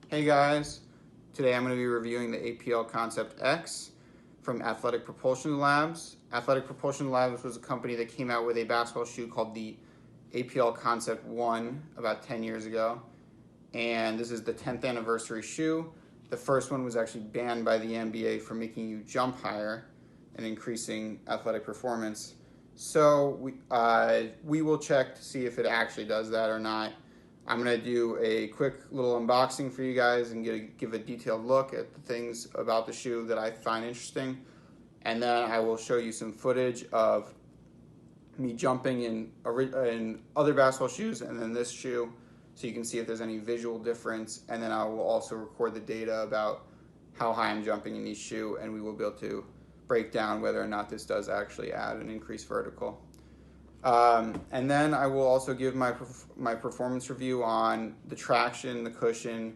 Hey guys, today I'm going to be reviewing the APL Concept X from Athletic Propulsion Labs. Athletic Propulsion Labs was a company that came out with a basketball shoe called the APL Concept 1 about 10 years ago, and this is the 10th anniversary shoe. The first one was actually banned by the NBA for making you jump higher and increasing athletic performance. So we will check to see if it actually does that or not. I'm going to do a quick little unboxing for you guys and give a detailed look at the things about the shoe that I find interesting. And then I will show you some footage of me jumping in other basketball shoes and then this shoe, so you can see if there's any visual difference. And then I will also record the data about how high I'm jumping in each shoe, and we will be able to break down whether or not this does actually add an increased vertical. And then I will also give my performance review on the traction, the cushion,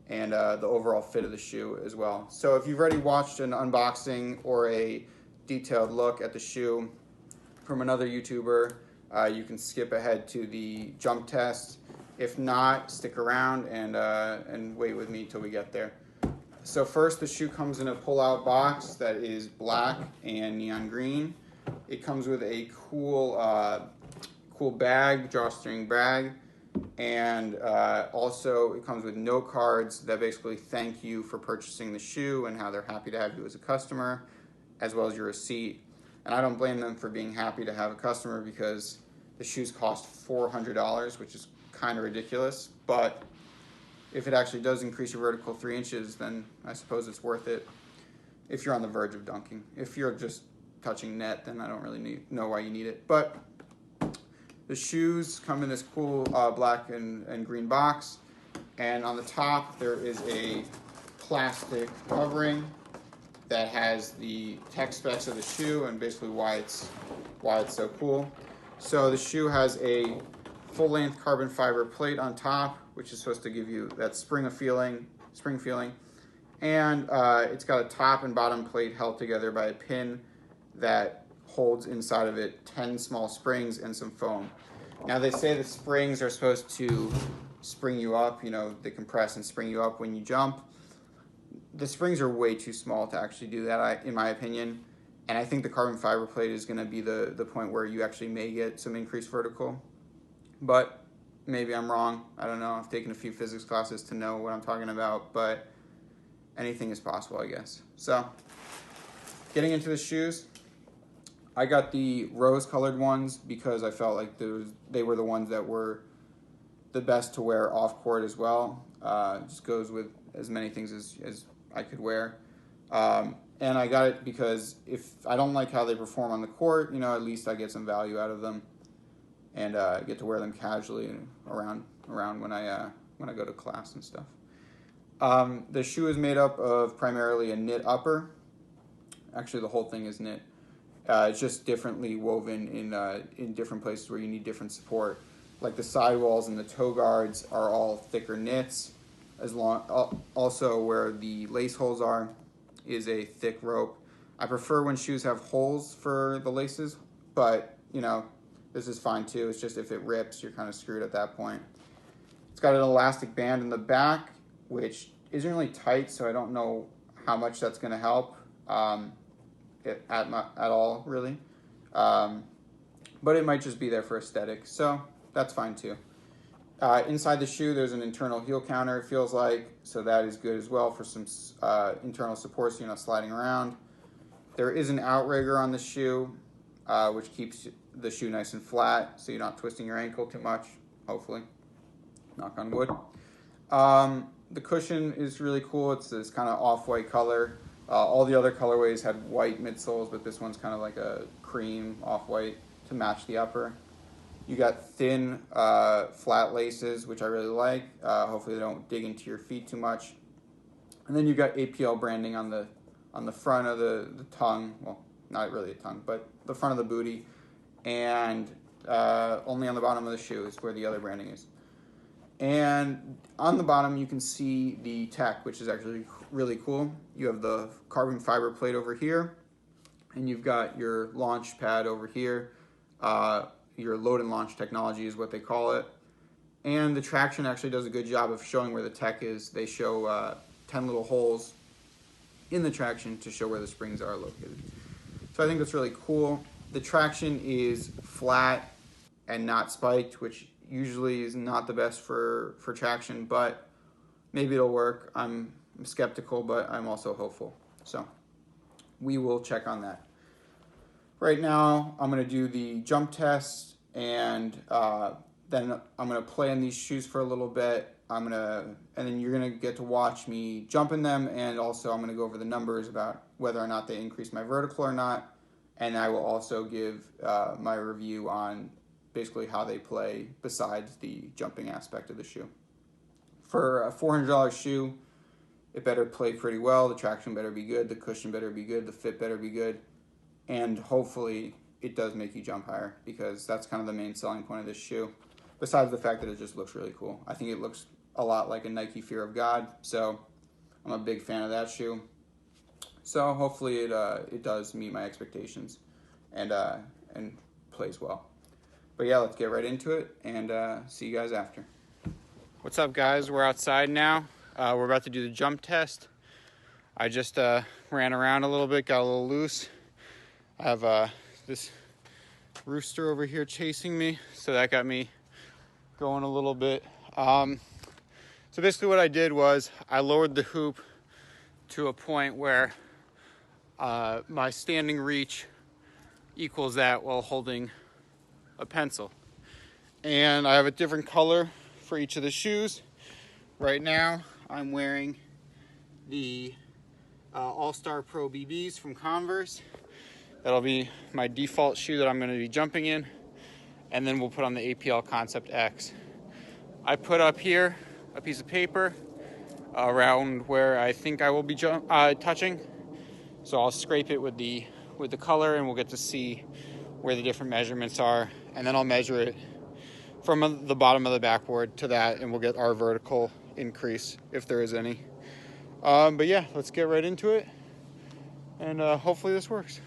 and the overall fit of the shoe as well. So if you've already watched an unboxing or a detailed look at the shoe from another YouTuber, you can skip ahead to the jump test. If not, stick around and wait with me till we get there. So first, the shoe comes in a pull-out box that is black and neon green. It comes with a cool bag, drawstring bag, and also it comes with note cards that basically thank you for purchasing the shoe and how they're happy to have you as a customer, as well as your receipt. And I don't blame them for being happy to have a customer, because the shoes cost $400, which is kind of ridiculous. But if it actually does increase your vertical 3 inches, then I suppose it's worth it if you're on the verge of dunking. If you're just touching net, then I don't really know why you need it. But the shoes come in this cool black and green box, and on the top there is a plastic covering that has the tech specs of the shoe and basically why it's so cool. So the shoe has a full-length carbon fiber plate on top, which is supposed to give you that spring feeling, and it's got a top and bottom plate held together by a pin that holds inside of it 10 small springs and some foam. Now they say the springs are supposed to spring you up, they compress and spring you up when you jump. The springs are way too small to actually do that, in my opinion, and I think the carbon fiber plate is going to be the point where you actually may get some increased vertical, but maybe I'm wrong. I don't know. I've taken a few physics classes to know what I'm talking about, but anything is possible, I guess. So getting into the shoes, I got the rose-colored ones because I felt like they were the ones that were the best to wear off-court as well. Just goes with as many things as I could wear. And I got it because if I don't like how they perform on the court, at least I get some value out of them, and get to wear them casually around when I go to class and stuff. The shoe is made up of primarily a knit upper. Actually, the whole thing is knit. It's just differently woven in different places where you need different support. Like the sidewalls and the toe guards are all thicker knits. Also where the lace holes are is a thick rope. I prefer when shoes have holes for the laces, but this is fine too. It's just if it rips, you're kind of screwed at that point. It's got an elastic band in the back, which isn't really tight, so I don't know how much that's going to help. At all, really. But it might just be there for aesthetic, so that's fine too. Inside the shoe, there's an internal heel counter, it feels like, so that is good as well for some internal support so you're not sliding around. There is an outrigger on the shoe, which keeps the shoe nice and flat so you're not twisting your ankle too much, hopefully. Knock on wood. The cushion is really cool. It's this kind of off-white color. All the other colorways had white midsoles, but this one's kind of like a cream off-white to match the upper. You got thin, flat laces, which I really like. Hopefully they don't dig into your feet too much. And then you got APL branding on the front of the tongue. Well, not really a tongue, but the front of the booty. And only on the bottom of the shoe is where the other branding is. And on the bottom, you can see the tech, which is actually really cool. You have the carbon fiber plate over here, and you've got your launch pad over here. Your load and launch technology is what they call it. And the traction actually does a good job of showing where the tech is. They show 10 little holes in the traction to show where the springs are located. So I think that's really cool. The traction is flat and not spiked, which usually is not the best for traction, but maybe it'll work. I'm skeptical, but I'm also hopeful. So we will check on that. Right now, I'm going to do the jump test, and then I'm going to play in these shoes for a little bit. And then you're going to get to watch me jump in them, and also I'm going to go over the numbers about whether or not they increase my vertical or not. And I will also give my review on basically how they play besides the jumping aspect of the shoe. For a $400 shoe, it better play pretty well. The traction better be good. The cushion better be good. The fit better be good. And hopefully it does make you jump higher, because that's kind of the main selling point of this shoe, besides the fact that it just looks really cool. I think it looks a lot like a Nike Fear of God, so I'm a big fan of that shoe. So hopefully it does meet my expectations and plays well. But yeah, let's get right into it and see you guys after. What's up, guys? We're outside now. We're about to do the jump test. I just ran around a little bit, got a little loose. I have this rooster over here chasing me, so that got me going a little bit. So basically what I did was I lowered the hoop to a point where my standing reach equals that while holding a pencil. And I have a different color for each of the shoes. Right now I'm wearing the All-Star Pro BBs from Converse. That'll be my default shoe that I'm going to be jumping in. And then we'll put on the APL Concept X. I put up here a piece of paper around where I think I will be touching. So I'll scrape it with the color, and we'll get to see where the different measurements are. And then I'll measure it from the bottom of the backboard to that, and we'll get our vertical increase if there is any. But yeah, let's get right into it. And hopefully this works.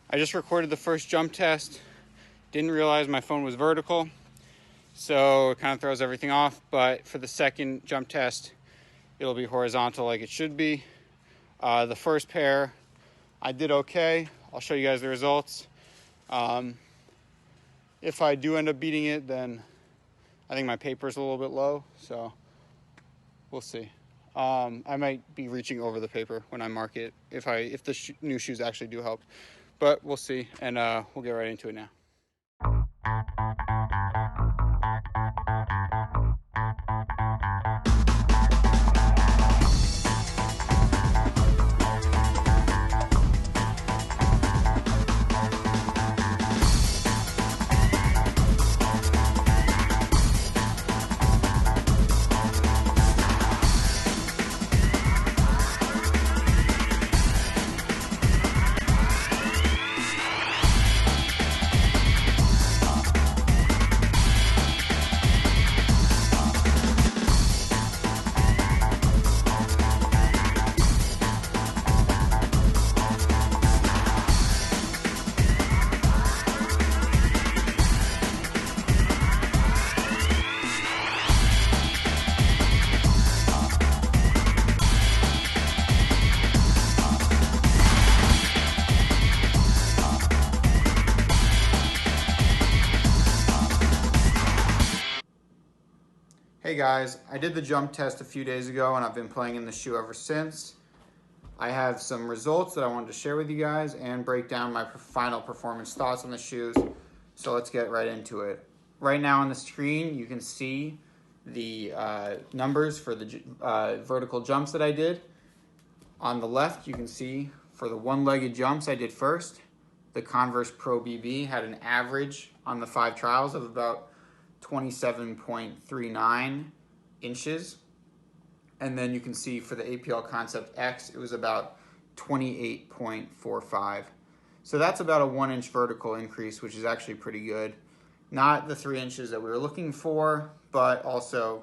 I just recorded the first jump test. Didn't realize my phone was vertical, so it kind of throws everything off. But for the second jump test, it'll be horizontal like it should be. The first pair, I did okay. I'll show you guys the results. If I do end up beating it, then I think my paper's a little bit low, so we'll see. I might be reaching over the paper when I mark it if the new shoes actually do help. But we'll see, and we'll get right into it now. Hey guys, I did the jump test a few days ago, and I've been playing in the shoe ever since. I have some results that I wanted to share with you guys and break down my final performance thoughts on the shoes. So let's get right into it. Right now on the screen, you can see the numbers for the vertical jumps that I did. On the left, you can see for the one-legged jumps I did first, the Converse Pro BB had an average on the 5 trials of about 27.39 inches. And then you can see for the APL Concept X, it was about 28.45. So that's about a 1-inch vertical increase, which is actually pretty good. Not the 3 inches that we were looking for, but also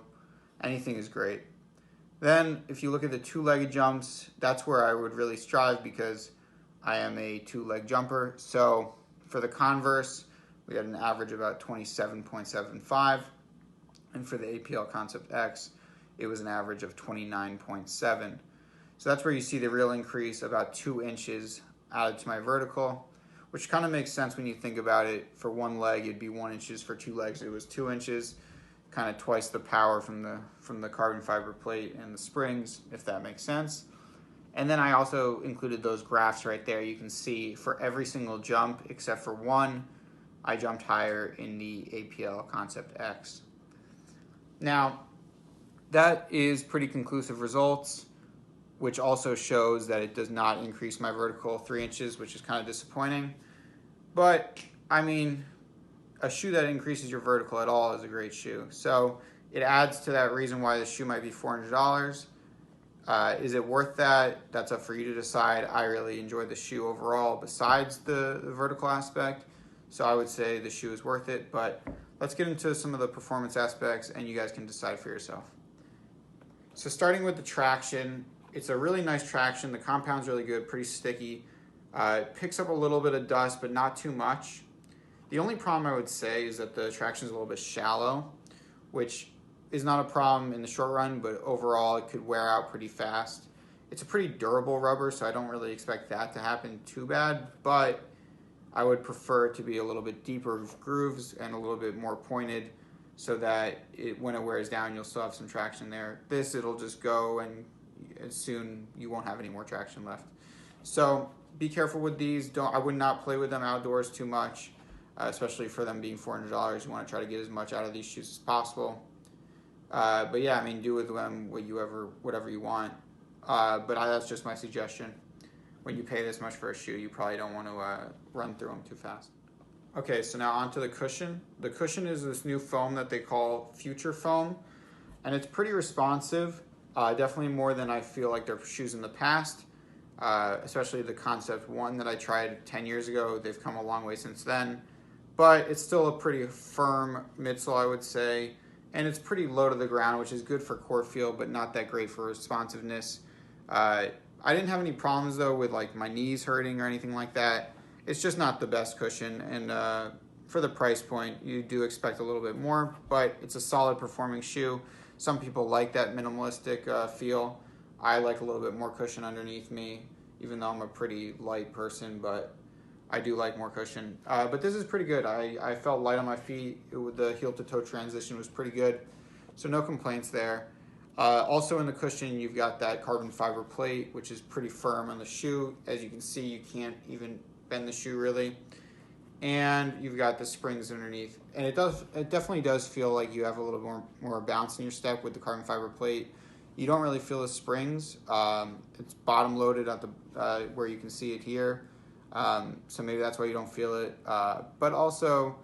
anything is great. Then if you look at the 2-legged jumps, that's where I would really strive because I am a 2-leg jumper. So for the Converse, we had an average about 27.75. And for the APL Concept X, it was an average of 29.7. So that's where you see the real increase, about 2 inches added to my vertical, which kind of makes sense when you think about it. For one leg, it'd be 1 inch. For 2 legs, it was 2 inches, kind of twice the power from the carbon fiber plate and the springs, if that makes sense. And then I also included those graphs right there. You can see for every single jump except for one, I jumped higher in the APL Concept X. Now, that is pretty conclusive results, which also shows that it does not increase my vertical 3 inches, which is kind of disappointing. But, I mean, a shoe that increases your vertical at all is a great shoe. So it adds to that reason why the shoe might be $400. Is it worth that? That's up for you to decide. I really enjoyed the shoe overall besides the vertical aspect. So I would say the shoe is worth it. But let's get into some of the performance aspects and you guys can decide for yourself. So starting with the traction, it's a really nice traction. The compound's really good, pretty sticky. It picks up a little bit of dust, but not too much. The only problem I would say is that the traction is a little bit shallow, which is not a problem in the short run, but overall it could wear out pretty fast. It's a pretty durable rubber, so I don't really expect that to happen too bad, but I would prefer it to be a little bit deeper grooves and a little bit more pointed so that when it wears down, you'll still have some traction there. This, it'll just go and soon you won't have any more traction left. So be careful with these. I would not play with them outdoors too much, especially for them being $400. You want to try to get as much out of these shoes as possible. But yeah, I mean, do with them whatever you want. But that's just my suggestion. When you pay this much for a shoe, you probably don't want to run through them too fast. Okay, so now onto the cushion. The cushion is this new foam that they call FutureFoam, and it's pretty responsive. Definitely more than I feel like their shoes in the past, especially the Concept 1 that I tried 10 years ago. They've come a long way since then, but it's still a pretty firm midsole, I would say. And it's pretty low to the ground, which is good for core feel, but not that great for responsiveness. I didn't have any problems, though, with like my knees hurting or anything like that. It's just not the best cushion, and for the price point, you do expect a little bit more, but it's a solid performing shoe. Some people like that minimalistic feel. I like a little bit more cushion underneath me, even though I'm a pretty light person, but I do like more cushion. But this is pretty good. I felt light on my feet. The heel-to-toe transition was pretty good, so no complaints there. Also in the cushion, you've got that carbon fiber plate, which is pretty firm on the shoe. As you can see, you can't even bend the shoe really. And you've got the springs underneath. And it definitely does feel like you have a little more bounce in your step with the carbon fiber plate. You don't really feel the springs. It's bottom loaded at the where you can see it here. So maybe that's why you don't feel it. But also,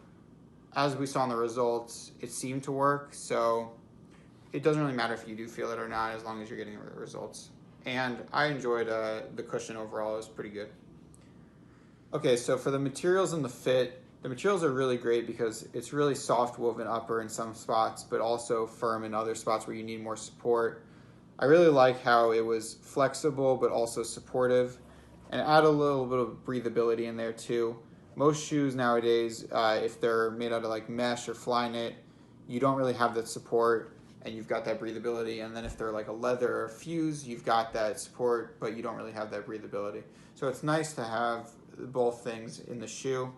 as we saw in the results, it seemed to work. So it doesn't really matter if you do feel it or not, as long as you're getting the results. And I enjoyed the cushion overall. It was pretty good. Okay, so for the materials and the fit, the materials are really great because it's really soft woven upper in some spots, but also firm in other spots where you need more support. I really like how it was flexible, but also supportive, and add a little bit of breathability in there too. Most shoes nowadays, if they're made out of like mesh or fly knit, you don't really have that support, and you've got that breathability. And then if they're like a leather or fuse, you've got that support, but you don't really have that breathability. So it's nice to have both things in the shoe.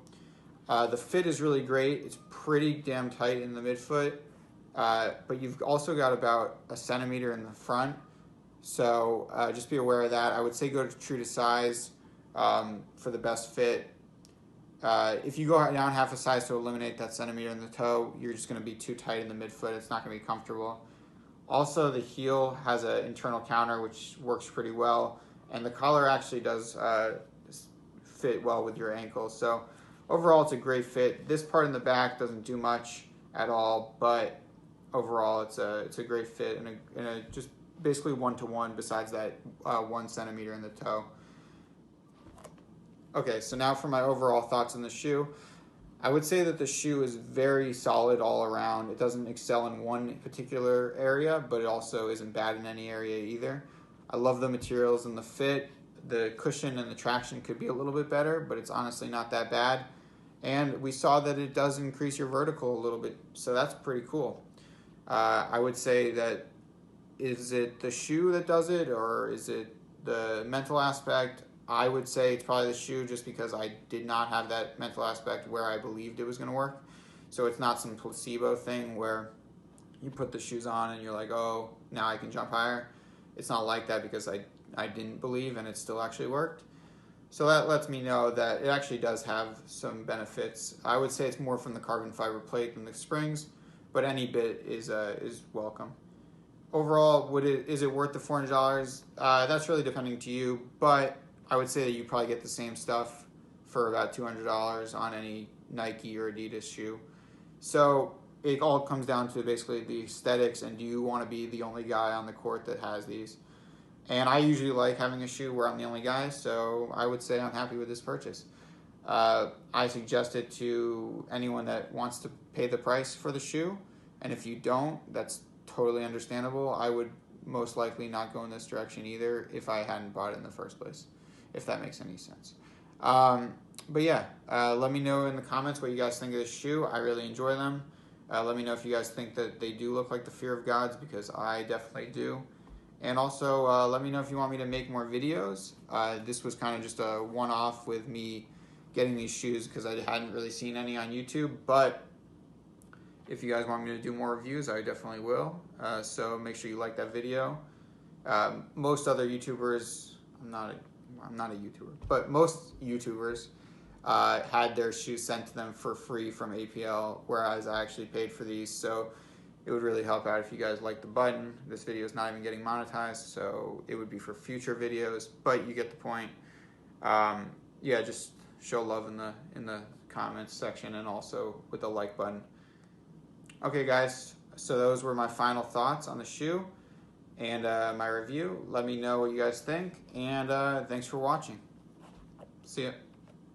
The fit is really great. It's pretty damn tight in the midfoot, but you've also got about a centimeter in the front. So just be aware of that. I would say go true to size for the best fit. If you go down half a size to eliminate that centimeter in the toe, you're just going to be too tight in the midfoot. It's not going to be comfortable. Also, the heel has an internal counter, which works pretty well, and the collar actually does fit well with your ankle. So overall, it's a great fit. This part in the back doesn't do much at all, but overall, it's a great fit and a just basically one-to-one besides that 1 centimeter in the toe. Okay, so now for my overall thoughts on the shoe. I would say that the shoe is very solid all around. It doesn't excel in one particular area, but it also isn't bad in any area either. I love the materials and the fit. The cushion and the traction could be a little bit better, but it's honestly not that bad. And we saw that it does increase your vertical a little bit, so that's pretty cool. I would say that, is it the shoe that does it, or is it the mental aspect? I would say it's probably the shoe, just because I did not have that mental aspect where I believed it was going to work. So it's not some placebo thing where you put the shoes on and you're like, oh, now I can jump higher. It's not like that, because I didn't believe and it still actually worked. So that lets me know that it actually does have some benefits. I would say it's more from the carbon fiber plate than the springs, but any bit is welcome. Overall, is it worth the $400? That's really depending to you, but I would say that you probably get the same stuff for about $200 on any Nike or Adidas shoe. So it all comes down to basically the aesthetics, and do you want to be the only guy on the court that has these? And I usually like having a shoe where I'm the only guy, so I would say I'm happy with this purchase. I suggest it to anyone that wants to pay the price for the shoe, and if you don't, that's totally understandable. I would most likely not go in this direction either if I hadn't bought it in the first place, if that makes any sense. But yeah, let me know in the comments what you guys think of this shoe. I really enjoy them. Let me know if you guys think that they do look like the Fear of Gods, because I definitely do. And also, let me know if you want me to make more videos. This was kind of just a one-off with me getting these shoes, because I hadn't really seen any on YouTube. But if you guys want me to do more reviews, I definitely will. So make sure you like that video. Most other YouTubers, I'm not a YouTuber, but most YouTubers had their shoes sent to them for free from APL, whereas I actually paid for these. So it would really help out if you guys like the button. This video is not even getting monetized, so it would be for future videos, but you get the point. Yeah, just show love in the comments section, and also with the like button. Okay guys, so those were my final thoughts on the shoe and my review. Let me know what you guys think, and thanks for watching. See ya.